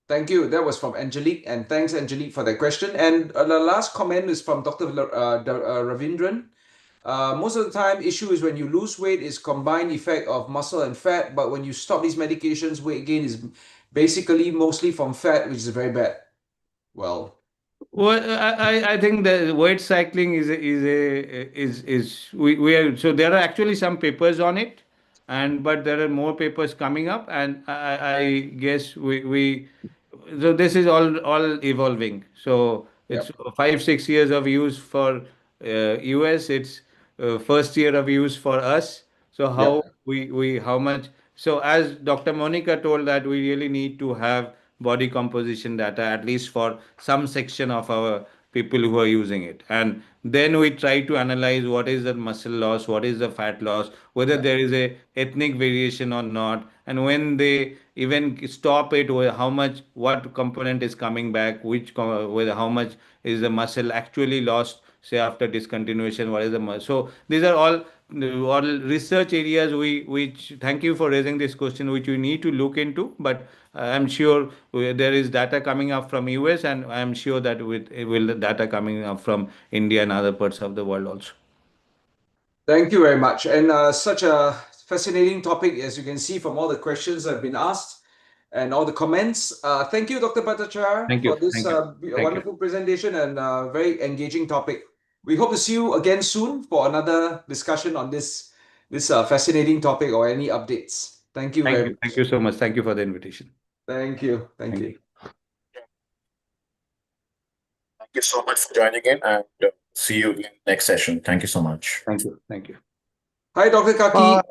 Thank you. That was from Angelique, and thanks, Angelique, for that question. And the last comment is from Dr. Ravindran. Most of the time, issue is when you lose weight is combined effect of muscle and fat, but when you stop these medications, weight gain is basically mostly from fat, which is very bad. Well, I think the weight cycling is we are, so there are actually some papers on it, but there are more papers coming up, and I guess we so this is all evolving. So yeah. it's 5-6 years of use for US. It's first year of use for us. So Yep. how we how much? So as Dr. Monica told, that we really need to have body composition data at least for some section of our people who are using it, and then we try to analyze what is the muscle loss, what is the fat loss, whether Yeah. there is a ethnic variation or not, and when they even stop it, how much, what component is coming back, whether how much is the muscle actually lost, say after discontinuation, what is the muscle. So these are all research areas which thank you for raising this question, which we need to look into. But I'm sure there is data coming up from US, and I'm sure that will the data coming up from India and other parts of the world also. Thank you very much. And such a fascinating topic, as you can see from all the questions that have been asked and all the comments. Thank you, Dr. Bhattacharya, Thank for you. this Thank you. Thank you. wonderful presentation and very engaging topic. We hope to see you again soon for another discussion on this fascinating topic or any updates. Thank you very much. Thank you so much. Thank you for the invitation. Thank you. Thank you. Thank you so much for joining in, and see you in next session. Thank you so much. Thank you. Thank you. Hi, Dr. Kaki.